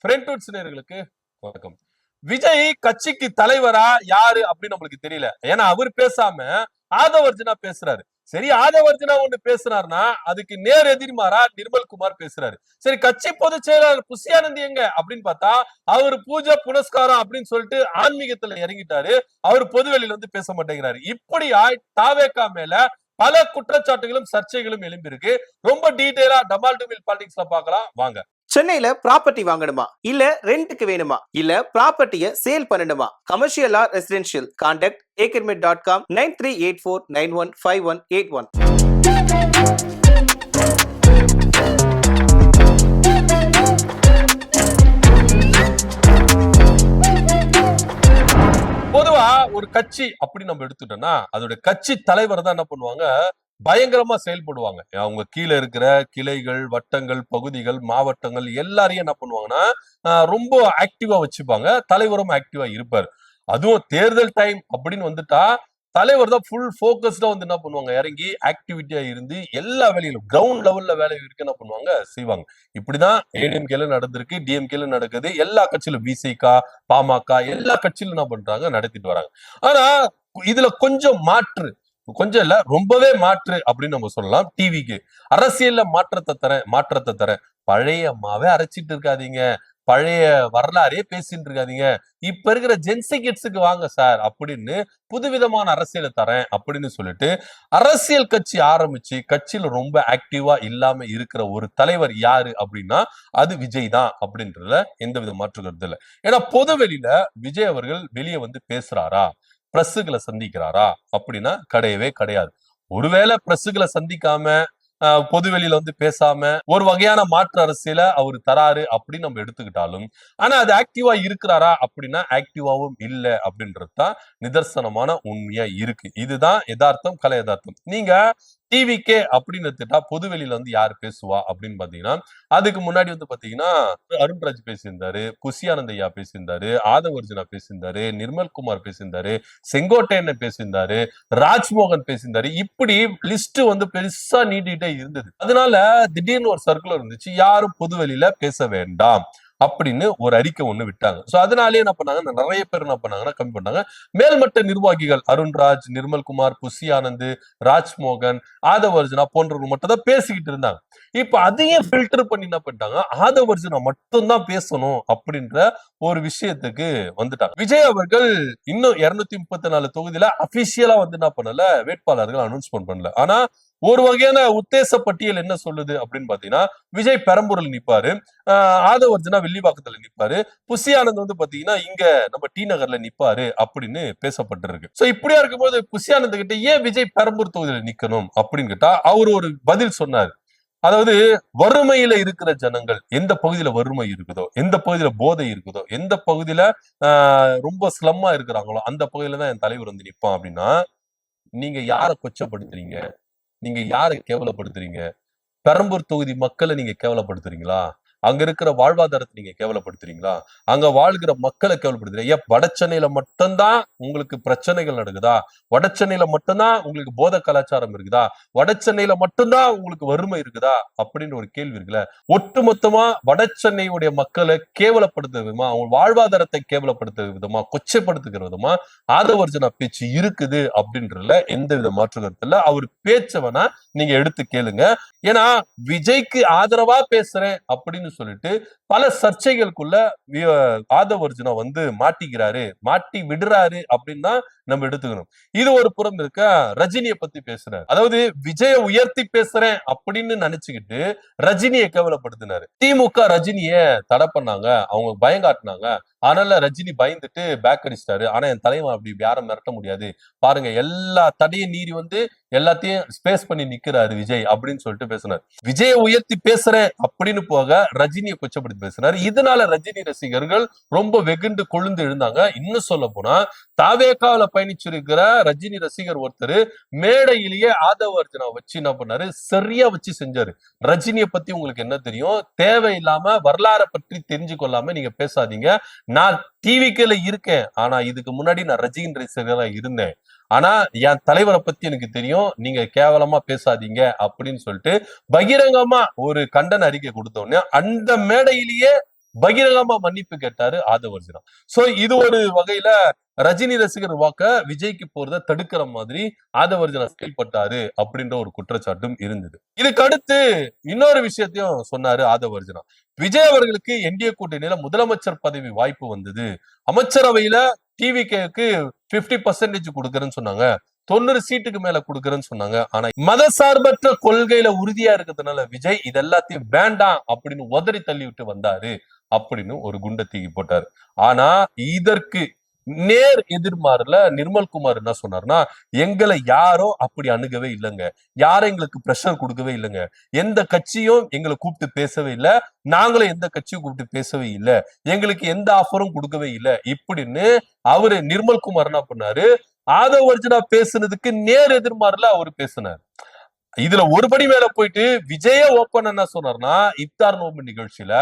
ஃப்ரெண்ட்வுட்ஸ் நேயர்களுக்கு வணக்கம். விஜய் கட்சிக்கு தலைவரா யாரு அப்படின்னு நம்மளுக்கு தெரியல. ஏன்னா அவர் பேசாம ஆதவர்ஜுனா பேசுறாரு. சரி, ஆதவர்ஜுனா ஒண்ணு பேசுறாருன்னா அதுக்கு நேர் எதிர்மாறா நிர்மல்குமார் பேசுறாரு. சரி, கட்சி பொதுச் செயலாளர் புசியானந்த் எங்க அப்படின்னு பார்த்தா அவர் பூஜை புனஸ்காரம் அப்படின்னு சொல்லிட்டு ஆன்மீகத்துல இறங்கிட்டாரு. அவர் பொதுவெளியில வந்து பேச மாட்டேங்கிறாரு. இப்படியா தாவேகா மேல பல குற்றச்சாட்டுகளும் சர்ச்சைகளும் எழும்பியிருக்கு. ரொம்ப டீடைலா டமால் டுமில் பாலிடிக்ஸ்ல பார்க்கலாம் வாங்க. சென்னையில ப்ராப்பர்ட்டி வாங்கணுமா இல்ல ரெண்டுக்கு வேணுமா இல்ல ப்ராப்பர்ட்டியை சேல் பண்ணணுமா? Commercial R residential? Contact akermit.com 9384915181. பொதுவா ஒரு கட்சி அப்படி நம்ம எடுத்துட்டோம்னா அதோட கட்சி தலைவர் தான் என்ன பண்ணுவாங்க, பயங்கரமா செயல்படுவாங்க. அவங்க கீழே இருக்கிற கிளைகள், வட்டங்கள், பகுதிகள், மாவட்டங்கள் எல்லாரையும் என்ன பண்ணுவாங்கன்னா ரொம்ப ஆக்டிவா வச்சுப்பாங்க. தலைவரும் ஆக்டிவா இருப்பார். அதுவும் தேர்தல் டைம் அப்படின்னு வந்துட்டா தலைவர் தான் ஃபுல் போக்கஸ்டா வந்து என்ன பண்ணுவாங்க, இறங்கி ஆக்டிவிட்டியா இருந்து எல்லா வேலையிலும் கிரவுண்ட் லெவல்ல வேலை இருக்கு என்ன பண்ணுவாங்க செய்வாங்க. இப்படிதான் ஏடிஎம்கேல நடந்திருக்கு, டிஎம்கேல நடக்குது. எல்லா கட்சியிலும் பிசிகா, பாமக எல்லா கட்சியிலும் என்ன பண்றாங்க நடத்திட்டு வராங்க. ஆனா இதுல கொஞ்சம் மாற்று, கொஞ்சம் இல்ல ரொம்பவே மாற்று அப்படின்னு நம்ம சொல்லலாம். டிவிக்கு அரசியல்ல மாற்றத்தை தரேன். பழைய அம்மாவே அரைச்சிட்டு இருக்காதீங்க, பழைய வரலாறே பேசிட்டு இருக்காதீங்க, இப்ப இருக்கிற ஜென்சி கிட்ஸுக்கு வாங்க சார் அப்படின்னு புதுவிதமான அரசியலை தரேன் அப்படின்னு சொல்லிட்டு அரசியல் கட்சி ஆரம்பிச்சு கட்சியில ரொம்ப ஆக்டிவா இல்லாம இருக்கிற ஒரு தலைவர் யாரு அப்படின்னா அது விஜய் தான் அப்படின்றதுல எந்தவித மாற்று கருத்து இல்லை. ஏன்னா பொது வெளியில விஜய் அவர்கள் வெளியே வந்து பேசுறாரா, பிரஸ்ஸுகளை சந்திக்கிறாரா அப்படின்னா கிடையவே கிடையாது. ஒருவேளை பிரஸ்ஸுகளை சந்திக்காம பொது வெளியில வந்து பேசாம ஒரு வகையான மாற்று அரசியல அவர் தராரு அப்படின்னு நம்ம எடுத்துக்கிட்டாலும், ஆனா அது ஆக்டிவா இருக்கிறாரா அப்படின்னா ஆக்டிவாவும் இல்லை அப்படின்றதுதான் நிதர்சனமான உண்மையா இருக்கு. இதுதான் யதார்த்தம், கலை யதார்த்தம். நீங்க டிவிக்கே அப்படின்னு எடுத்துட்டா பொதுவெளியில வந்து யாரு பேசுவா அப்படின்னு பாத்தீங்கன்னா அதுக்கு முன்னாடி வந்து பாத்தீங்கன்னா அருண்ராஜ் பேசியிருந்தாரு, புசியானந்த் ஐயா பேசியிருந்தாரு, ஆதவர்ஜுனா பேசியிருந்தாரு, நிர்மல்குமார் பேசியிருந்தாரு, செங்கோட்டையன் பேசியிருந்தாரு, ராஜ்மோகன் பேசியிருந்தாரு. இப்படி லிஸ்ட் வந்து பெருசா நீட்டிட்டே இருந்தது. அதனால திடீர்னு ஒரு சர்க்குலர் இருந்துச்சு, யாரும் பொதுவெளியில பேச வேண்டாம் அப்படின்னு ஒரு அறிக்கை ஒண்ணு விட்டாங்க. சோ அதனாலே என்ன பண்ணாங்க, நிறைய பேர் என்ன பண்ணாங்கன்னா கம்மி பண்ணாங்க. மேல்மட்ட நிர்வாகிகள் அருண்ராஜ், நிர்மல்குமார், புசியானந்த், ராஜ்மோகன், ஆதவர்ஜுனா போன்றவங்க மட்டும் தான் பேசிக்கிட்டு இருந்தாங்க. இப்ப அதையும் ஃபில்டர் பண்ணி என்ன பண்ணிட்டாங்க, ஆதவர்ஜுனா மட்டும்தான் பேசணும் அப்படின்ற ஒரு விஷயத்துக்கு வந்துட்டாங்க. விஜய் அவர்கள் இன்னும் 234 தொகுதியில அபிஷியலா வந்து என்ன பண்ணல, வேட்பாளர்கள் அனௌன்ஸ்மெண்ட் பண்ணல. ஆனா ஒரு வகையான உத்தேச பட்டியல் என்ன சொல்லுது அப்படின்னு பாத்தீங்கன்னா விஜய் பெரம்பூர்ல நிப்பாரு, ஆதவர்ஜுனா வில்லிவாக்கத்துல நிப்பாரு, புசியானந்த் வந்து பாத்தீங்கன்னா இங்க நம்ம டி நகர்ல நிப்பாரு அப்படின்னு பேசப்பட்டிருக்கு. சோ இப்படியா இருக்கும்போது புசியானந்த் கிட்ட ஏன் விஜய் பெரம்பூர் தொகுதியில நிக்கணும் அப்படின்னு கேட்டா அவர் ஒரு பதில் சொன்னார். அதாவது வறுமையில இருக்கிற ஜனங்கள் எந்த பகுதியில வறுமை இருக்குதோ, எந்த பகுதியில போதை இருக்குதோ, எந்த பகுதியில ரொம்ப ஸ்லம்மா இருக்கிறாங்களோ அந்த பகுதியில தான் என் தலைவர் வந்து நிப்பான் அப்படின்னா, நீங்க யாரை கொச்சப்படுத்துறீங்க, நீங்க யாரை கேவலப்படுத்துறீங்க? பெரம்பூர் தொகுதி மக்களை நீங்க கேவலப்படுத்துறீங்களா? அங்க இருக்கிற வாழ்வாதாரத்தை நீங்க கேவலப்படுத்துறீங்களா? அங்க வாழ்கிற மக்களை கேவலப்படுத்துறீங்க. ஏன் வட சென்னையில மட்டும்தான் உங்களுக்கு பிரச்சனைகள் நடக்குதா? வட சென்னையில மட்டும்தான் உங்களுக்கு போத கலாச்சாரம் இருக்குதா? வட சென்னையில மட்டும்தான் உங்களுக்கு வறுமை இருக்குதா அப்படின்னு ஒரு கேள்வி இருக்குல்ல. ஒட்டுமொத்தமா வட சென்னையுடைய மக்களை கேவலப்படுத்துற விதமா, அவங்க வாழ்வாதாரத்தை கேவலப்படுத்துற விதமா, கொச்சைப்படுத்துகிற விதமா ஆதவர்ஜுனா பேச்சு இருக்குது அப்படின்றதுல எந்த வித மாற்று கருத்து இல்ல. அவர் பேச்சவனா நீங்க எடுத்து கேளுங்க. ஏன்னா விஜய்க்கு ஆதரவா பேசுறேன் அப்படின்னு சொல்லிட்டு பல சர்ச்சைகளுக்குள்ள ஆதவர்ஜுனா வந்து மாட்டிக்கிறாரு, மாட்டி விடுறாரு அப்படின்னு தான் நம்ம எடுத்துக்கணும். இது ஒரு புறம் இருக்க. ரஜினியை பத்தி பேசுறாரு, அதாவது விஜய உயர்த்தி பேசுறேன் அப்படின்னு நினைச்சுக்கிட்டு ரஜினியை கேவலப்படுத்தினாரு. திமுக ரஜினிய தடை பண்ணாங்க, அவங்க பயங்காட்டினாங்க. அதனால ரஜினி பயந்துட்டு பேக் அடிச்சிட்டாரு. ஆனா என் தலைவன் அப்படி யாரும் மிரட்ட முடியாது, பாருங்க எல்லா தடையும் மீறி வந்து எல்லாத்தையும் ஸ்பேஸ் பண்ணி நிக்கிறாரு விஜய் அப்படின்னு சொல்லிட்டு பேசினார். விஜய உயர்த்தி பேசுறேன் அப்படின்னு போக ரஜினியை கொச்சப்படுத்தி பேசினார். இதனால ரஜினி ரசிகர்கள் ரொம்ப வெகுண்டு கொழுந்து எழுந்தாங்க. இன்னும் சொல்ல போனா தாவேகாவில பயணிச்சிருக்கிற ரஜினி ரசிகர் ஒருத்தர் மேடையிலேயே ஆதவர்ஜுனா வச்சு என்ன பண்ணாரு, சரியா வச்சு செஞ்சாரு. ரஜினியை பத்தி உங்களுக்கு என்ன தெரியும், தேவையில்லாம வரலாறை பற்றி தெரிஞ்சு கொள்ளாம நீங்க பேசாதீங்க. நான் டிவிக்கேல இருக்கேன், ஆனா இதுக்கு முன்னாடி நான் ரஜினி ரசிகரா இருந்தேன். ஆனா என் தலைவரை பத்தி எனக்கு தெரியும், நீங்க கேவலமா பேசாதீங்க அப்படின்னு சொல்லிட்டு பகிரங்கமா ஒரு கண்டன அறிக்கை கொடுத்த உடனே அந்த மேடையிலேயே பகிரங்கமா மன்னிப்பு கேட்டாரு ஆதவர்ஜுனா. சோ இது ஒரு வகையில ரஜினி ரசிகர் வாக்க விஜய்க்கு போறத தடுக்கிற மாதிரி ஆதவர்ஜுனா செயல்பட்டாரு அப்படின்ற ஒரு குற்றச்சாட்டும் இருந்தது. இதுக்கு அடுத்து இன்னொரு விஷயத்தையும் சொன்னாரு ஆதவர்ஜுனா. விஜய் அவர்களுக்கு என்டிஏ கூட்டணியில முதலமைச்சர் பதவி வாய்ப்பு வந்தது. அமைச்சரவையில டிவிகேக்கு 50% கொடுக்கறேன்னு சொன்னாங்க. 90 சீட்டுக்கு மேல கொடுக்கறேன்னு சொன்னாங்க. ஆனா மதசார்பற்ற கொள்கையில உறுதியா இருக்கிறதுனால விஜய் இதெல்லாத்தையும் வேண்டாம் அப்படின்னு உதறி தள்ளி விட்டு வந்தாரு அப்படின்னு ஒரு குண்டை தூக்கி போட்டாரு. ஆனா இதற்கு நேர் எதிர்மாறுல நிர்மல்குமார் என்ன சொன்னார்னா, எங்களை யாரோ அப்படி அணுகவே இல்லைங்க, யாரும் எங்களுக்கு பிரஷர் கொடுக்கவே இல்லைங்க, எந்த கட்சியும் எங்களை கூப்பிட்டு பேசவே இல்லை, நாங்களும் எந்த கட்சியும் கூப்பிட்டு பேசவே இல்லை, எங்களுக்கு எந்த ஆஃபரும் கொடுக்கவே இல்லை இப்படின்னு அவரு நிர்மல்குமார் என்ன பண்ணாரு, ஆதவர்ஜுனா பேசுனதுக்கு நேர் எதிர்மாறுல அவரு பேசினார். இதுல ஒருபடி மேல போயிட்டு விஜய ஓப்பன் என்ன சொன்னார்னா, இப்தார் நோம்பு நிகழ்ச்சியில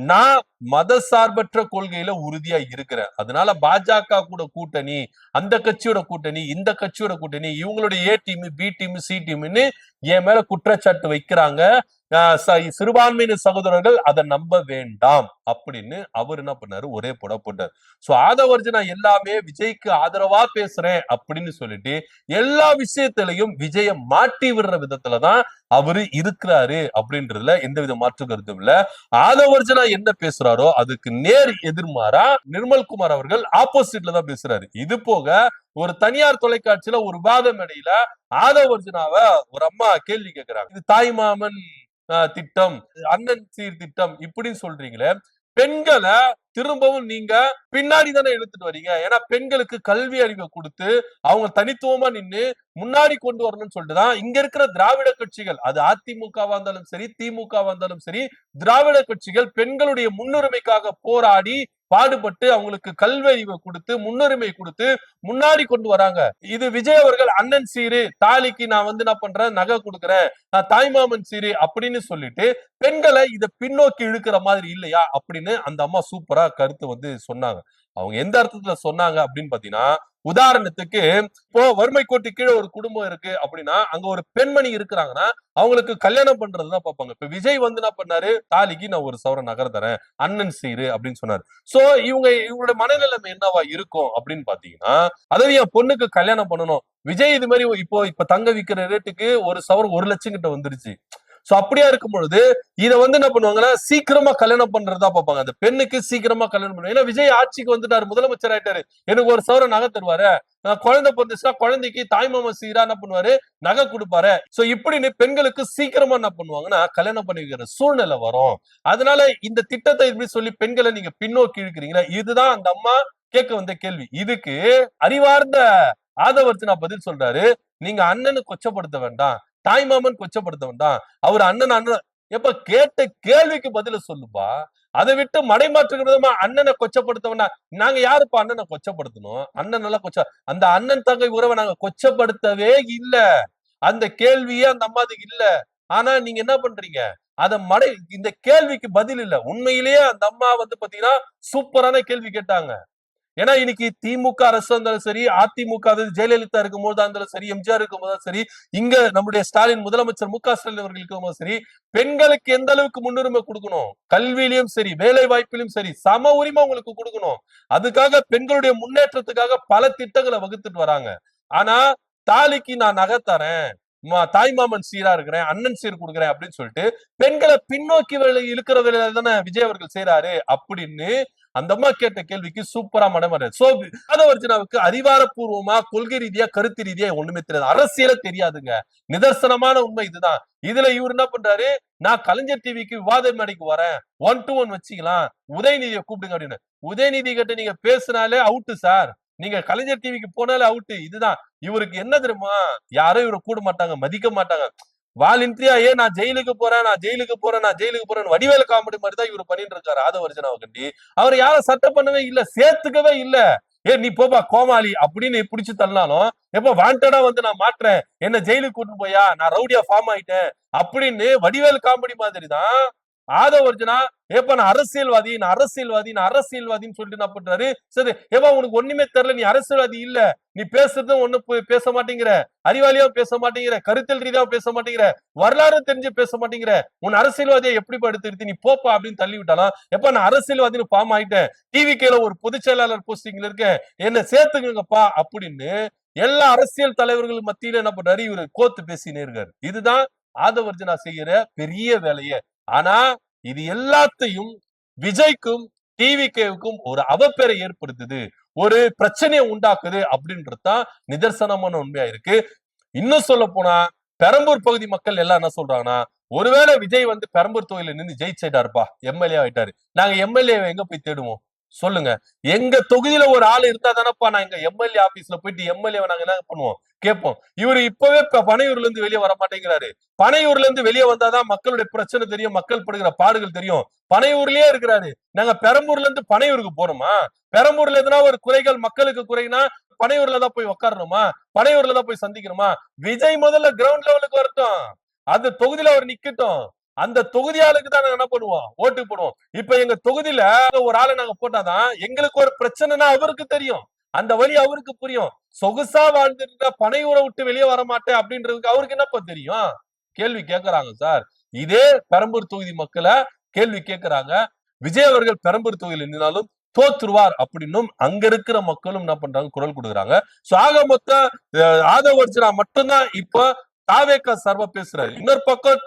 நான் மத சார்பற்ற கொள்கையில உறுதியா இருக்கிறேன், அதனால பாஜக கூட கூட்டணி, அந்த கட்சியோட கூட்டணி, இந்த கட்சியோட கூட்டணி, இவங்களுடைய A team B team C டீம்னு என் மேல குற்றச்சாட்டு வைக்கிறாங்க, சிறுபான்மையின சகோதரர்கள் அதை நம்ப வேண்டாம் அப்படின்னு அவர் என்ன பண்ணாரு, ஒரே போட போட்டார். சோ ஆதவர்ஜுனா எல்லாமே விஜய்க்கு ஆதரவா பேசுறேன் அப்படின்னு சொல்லிட்டு எல்லா விஷயத்திலையும் விஜய மாட்டி விடுற விதத்துலதான் அவரு இருக்கிறாரு அப்படின்றதுல எந்தவித மாற்று கருத்தும் இல்ல. ஆதவர்ஜுனா என்ன பேசுறாரோ அதுக்கு நேர் எதிர்மாறா நிர்மல்குமார் அவர்கள் ஆப்போசிட்ல தான் பேசுறாரு. இது போக ஒரு தனியார் தொலைக்காட்சியில ஒரு விவாத மேடையில ஆதவர்ஜுனாவ ஒரு அம்மா கேள்வி கேட்கிறாங்க, இது தாய்மாமன் திட்டம், அண்ணன் சீர் திட்டம் இப்படின்னு சொல்றீங்களே, பெண்களை திரும்பவும் நீங்க பின்னாடி தானே இழுத்துட்டு வரீங்க, ஏன்னா பெண்களுக்கு கல்வி அறிவை கொடுத்து அவங்க தனித்துவமா நின்னு முன்னாடி கொண்டு வரணும்னு சொல்லிட்டுதான் இங்க இருக்கிற திராவிட கட்சிகள், அது அதிமுகவா இருந்தாலும் சரி திமுகவா இருந்தாலும் சரி, திராவிட கட்சிகள் பெண்களுடைய முன்னுரிமைக்காக போராடி பாடுபட்டு அவங்களுக்கு கல்வி அறிவை கொடுத்து முன்னுரிமை கொடுத்து முன்னாடி கொண்டு வராங்க. இது விஜய் அவர்கள் அண்ணன் சீரு, தாலிக்கு நான் வந்து என்ன பண்றேன், நகை கொடுக்குறேன், நான் தாய்மாமன் சீரு அப்படின்னு சொல்லிட்டு பெண்களை இத பின்னோக்கி இழுக்கிற மாதிரி இல்லையா அப்படின்னு அந்த அம்மா சூப்பரா கருத்து வந்து சொன்னாங்க. அவங்க எந்த அர்த்தத்துல சொன்னாங்க அப்படின்னு பாத்தீங்கன்னா, உதாரணத்துக்கு இப்போ வறுமை கோட்டு கீழே ஒரு குடும்பம் இருக்கு அப்படின்னா அங்க ஒரு பெண்மணி இருக்கிறாங்கன்னா அவங்களுக்கு கல்யாணம் பண்றதுதான் பார்ப்பாங்க. இப்ப விஜய் வந்து என்ன பண்ணாரு, தாலிக்கு நான் ஒரு சவரன் நகர் தரேன், அண்ணன் சீரு அப்படின்னு சொன்னாரு. சோ இவங்களோட மனநிலைமை என்னவா இருக்கும் அப்படின்னு பாத்தீங்கன்னா, அதாவது என் பொண்ணுக்கு கல்யாணம் பண்ணணும், விஜய் இது மாதிரி இப்ப தங்க விக்கிற ரேட்டுக்கு ஒரு சவரன் 1 லட்சம் கிட்ட வந்துருச்சு. சோ அப்படியா இருக்கும் பொழுது இத வந்து என்ன பண்ணுவாங்கன்னா சீக்கிரமா கல்யாணம் பண்றதா பார்ப்பாங்க. அந்த பெண்ணுக்கு சீக்கிரமா கல்யாணம் பண்ணுவாங்க. ஏன்னா விஜய் ஆட்சிக்கு வந்துட்டாரு, முதலமைச்சர் ஆயிட்டாரு, எனக்கு ஒரு சவரன் நகை தருவாரு, குழந்தை பிறந்துச்சுன்னா குழந்தைக்கு தாய்மாமா சீரா என்ன பண்ணுவாரு, நகை கொடுப்பாரு. சோ இப்படின்னு பெண்களுக்கு சீக்கிரமா என்ன பண்ணுவாங்கன்னா கல்யாணம் பண்ணி வைக்கிற சூழ்நிலை வரும். அதனால இந்த திட்டத்தை இப்படி சொல்லி பெண்களை நீங்க பின்னோக்கி இழுக்கிறீங்களா, இதுதான் அந்த அம்மா கேட்க வந்த கேள்வி. இதுக்கு அறிவார்ந்த ஆதவர்ஜுனா பதில் சொல்றாரு, நீங்க அண்ணனை கொச்சப்படுத்த வேண்டாம், தாய்மாமன் கொச்சப்படுத்த வேண்டாம், அவர் அண்ணன் அண்ணன் எப்ப கேட்ட கேள்விக்கு பதில சொல்லுப்பா, அதை விட்டு மடைமாற்று விதமா அண்ணனை கொச்சப்படுத்த வேண்டாம். நாங்க யாருப்பா அண்ணனை கொச்சப்படுத்தணும், அண்ணன் நல்லா அந்த அண்ணன் தங்கை உறவை நாங்க கொச்சப்படுத்தவே இல்ல, அந்த கேள்வியே அந்த அம்மாதுக்கு இல்ல. ஆனா நீங்க என்ன பண்றீங்க, இந்த கேள்விக்கு பதில் இல்ல. உண்மையிலேயே அந்த அம்மா வந்து பாத்தீங்கன்னா சூப்பரான கேள்வி கேட்டாங்க. ஏன்னா இன்னைக்கு திமுக அரசு இருந்தாலும் சரி, அதிமுக ஜெயலலிதா இருக்கும் போது இருந்தாலும் சரி, எம்ஜிஆர் இருக்கும் போதும் சரி, இங்க நம்முடைய ஸ்டாலின் முதலமைச்சர் மு.க. ஸ்டாலின் அவர்கள் இருக்கும் போது சரி, பெண்களுக்கு எந்த அளவுக்கு முன்னுரிமை கொடுக்கணும், கல்வியிலும் சரி வேலை வாய்ப்பிலும் சரி சம உரிமை உங்களுக்கு கொடுக்கணும். அதுக்காக பெண்களுடைய முன்னேற்றத்துக்காக பல திட்டங்களை வகுத்துட்டு வராங்க. ஆனா தாலிக்கு நான் நகை தரேன், தாய்மாமன் சீரா இருக்கிறேன், அண்ணன் சீர் கொடுக்குறேன் அப்படின்னு சொல்லிட்டு பெண்களை பின்னோக்கி இழுக்கிற வேலை தானே விஜய் அவர்கள் செய்யறாரு அப்படின்னு அந்த அம்மா கேட்ட கேள்விக்கு சூப்பரா மடமாறு. சோ ஆதவர்ஜுனாவுக்கு அதிகாரப்பூர்வமா கொள்கை ரீதியா கருத்து ரீதியா ஒண்ணுமே தெரியாது, அரசியல தெரியாதுங்க. நிதர்சனமான உண்மை இதுதான். இதுல இவர் என்ன பண்றாரு, நான் கலைஞர் டிவிக்கு விவாத மேடைக்கு வரேன், 1 to 1 வச்சுக்கலாம், உதயநிதியை கூப்பிடுங்க அப்படின்னு. உதயநிதி கிட்ட நீங்க பேசினாலே அவுட்டு சார், நீங்க கலைஞர் டிவிக்கு போனாலே அவுட்டு. இதுதான் இவருக்கு என்ன தெரியுமா, யாரும் இவரை கூட மாட்டாங்க, மதிக்க மாட்டாங்க. வாலண்டியா நான் ஜெயிலுக்கு போறேன், நான் ஜெயிலுக்கு போறேன், நான் ஜெயிலுக்கு போறேன் வடிவேலு காமெடி மாதிரி தான் இவர் பண்ணிட்டு இருக்காரு ஆதவர்ஜுனாவை கண்டி. அவர் யாரும் சட்டம் பண்ணவே இல்ல, சேர்த்துக்கவே இல்ல. நீ போப்பா கோமாளி அப்படின்னு பிடிச்சு தள்ளினாலும் எப்ப வாண்டடா வந்து நான் மாற்றேன், என்ன ஜெயிலுக்கு கூட்டு போயா, நான் ரவுடியா ஃபார்ம் ஆயிட்டேன் அப்படின்னு வடிவேலு காமெடி மாதிரி தான் ஆதவர்ஜுனா ஏப்பா நான் அரசியல்வாதின்னு சொல்லிட்டு என்ன பண்றாரு? சரி ஏப்பா உனக்கு ஒண்ணுமே தெரியல, நீ அரசியல்வாதி இல்ல, நீ பேசுறதும் ஒண்ணு பேச மாட்டேங்கிற, அறிவாளியாவும் பேச மாட்டேங்கிற, கருத்தியல் ரீதியாவும் பேச மாட்டேங்கிற, வரலாறு தெரிஞ்சு பேச மாட்டேங்கிற, உன் அரசியல்வாதியை எப்படிப்பா எடுத்துக்கிட்டு நீ போப்பா அப்படின்னு தள்ளி விட்டாலும், எப்ப நான் அரசியல்வாதின்னு ஃபார்ம் ஆயிட்டேன், டிவிகேல ஒரு பொதுச் செயலாளர் போஸ்டிங்ல இருக்கேன், என்ன சேர்த்துக்கங்கப்பா அப்படின்னு எல்லா அரசியல் தலைவர்கள் மத்தியில என்ன பண்றாரு? இவரு கோத்து பேசினே இருக்காரு. இதுதான் ஆதவர்ஜுனா செய்யற பெரிய வேலையே. ஆனா இது எல்லாத்தையும் விஜய்க்கும் டிவிகேவுக்கும் ஒரு அவப்பெயரை ஏற்படுத்துது, ஒரு பிரச்சனையை உண்டாக்குது அப்படின்றதுதான் நிதர்சனமான உண்மையா இருக்கு. இன்னும் சொல்ல போனா பெரம்பூர் பகுதி மக்கள் எல்லாம் என்ன சொல்றாங்கன்னா, ஒருவேளை விஜய் வந்து பெரம்பூர் தொகுதியில நின்று ஜெயிச்சிட்டாருப்பா, எம்எல்ஏ ஆயிட்டாரு, நாங்க எம்எல்ஏ எங்க போய் தேடுவோம் சொல்லுங்க? எங்க தொகுதியில ஒரு ஆள் இருந்தா தானப்பா நாங்க எம்எல்ஏ ஆபீஸ்ல போயிட்டு எம்எல்ஏ நாங்க என்ன பண்ணுவோம், கேட்போம். இவரு இப்பவே பனையூர்ல இருந்து வெளியே வர மாட்டேங்கிறாரு. பனையூர்ல இருந்து வெளியே வந்தாதான் மக்களுடைய பிரச்சனை தெரியும், மக்கள் படுகிற பாடுகள் தெரியும். பனையூர்லயே இருக்கிறாரு, நாங்க பெரம்பூர்ல இருந்து பனையூருக்கு போறோமா? பெரம்பூர்ல எதுனா ஒரு குறைகள் மக்களுக்கு குறைனா பனையூர்ல தான் போய் உட்காரணுமா? பனையூர்ல தான் போய் சந்திக்கணுமா? விஜய் முதல்ல கிரவுண்ட் லெவலுக்கு வரட்டும், அந்த தொகுதியில அவர் நிக்கட்டும், அந்த தொகுதி ஆளுக்கு தான் நாங்க என்ன பண்ணுவோம், ஓட்டு போடுவோம். இப்ப எங்க தொகுதியில ஒரு ஆளை நாங்க போட்டாதான் எங்களுக்கு ஒரு பிரச்சனைனா அவருக்கு தெரியும், அந்த வழி அவருக்கு புரியும். சொகுசா வாழ்ந்துட்டு பனையூரை விட்டு வெளியே வர மாட்டேன் அப்படின்றதுக்கு அவருக்கு என்னப்பா தெரியும்? கேள்வி கேட்கறாங்க சார். இதே பெரம்பூர் தொகுதி மக்களை கேள்வி கேட்கறாங்க. விஜய் அவர்கள் பெரம்பூர் தொகுதியில் நின்னாலும் தோத்துருவார் அப்படின்னும் அங்க இருக்கிற மக்களும் என்ன பண்றாங்க, குரல் கொடுக்குறாங்க. ஆக மொத்தம் ஆதவர்ஜுனா மட்டும்தான் இப்ப தாவேக்கா சார்பா பேசுறாரு. இன்னொரு பக்கம்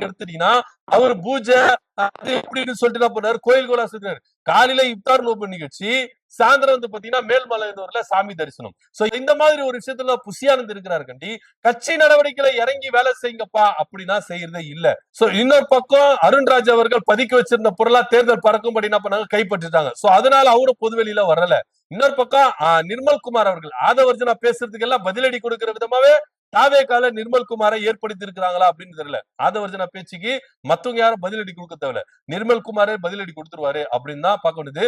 எடுத்துட்டீங்கன்னா அவர் பூஜை அது எப்படின்னு சொல்லிட்டு என்ன பண்ணாரு, கோயில் கோலா சொல்றாரு. காலையில இப்தார் நோன்பு நிகழ்ச்சி, சாயந்தரம் வந்து பாத்தீங்கன்னா மேல்மலையனூர்ல சாமி தரிசனம். சோ இந்த மாதிரி ஒரு விஷயத்துல புசியானந்த் இருக்கிறாரு கண்டி, கட்சி நடவடிக்கையில இறங்கி வேலை செய்யுங்கப்பா அப்படின்னா செய்யறதே இல்ல. சோ இன்னொரு பக்கம் அருண்ராஜ் அவர்கள் பதுக்கி வச்சிருந்த பொருளா தேர்தல் பறக்கும்படி என்ன பண்ணாங்க, கைப்பற்றிட்டாங்க. சோ அதனால அவரும் பொதுவெளியில வரல. இன்னொரு பக்கம் நிர்மல்குமார் அவர்கள் ஆதவர்ஜுனா பேசுறதுக்கு எல்லாம் பதிலடி கொடுக்கிற விதமாவே தாவேக்கால நிர்மல்குமாரை ஏற்படுத்தி இருக்கிறாங்களா அப்படின்னு தெரியல. ஆதவர்ஜுனா பேச்சுக்கு மத்தவங்க யாரும் பதிலடி கொடுக்க தேவையில்ல, நிர்மல்குமாரே பதிலடி கொடுத்துருவாரு அப்படின்னு தான் பார்க்க வேண்டியது.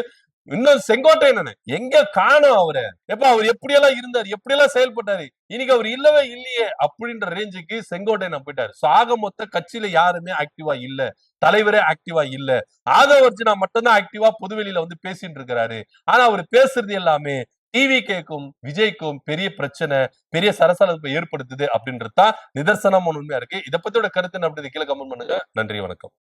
இன்னும் செங்கோட்டையன் எங்க காணோம் அவரு? எப்ப அவர் எப்படியெல்லாம் இருந்தாரு, எப்படியெல்லாம் செயல்பட்டாரு, இன்னைக்கு அவர் இல்லவே இல்லையே அப்படின்ற ரேஞ்சுக்கு செங்கோட்டையன் போயிட்டாரு. ஆக மொத்த கட்சியில யாருமே ஆக்டிவா இல்ல, தலைவரே ஆக்டிவா இல்ல. ஆதவர்ஜுனா மட்டும்தான் ஆக்டிவா பொதுவெளியில வந்து பேசிட்டு இருக்கிறாரு. ஆனா அவர் பேசுறது எல்லாமே டிவிகேக்கும் விஜய்க்கும் பெரிய பிரச்சனை, பெரிய சலசலப்பை ஏற்படுத்துது அப்படின்றதுதான் நிதர்சனமான உண்மையா இருக்கு. இதை பத்தியோட கருத்து என்ன அப்படி கீழே கமெண்ட் பண்ணுங்க. நன்றி, வணக்கம்.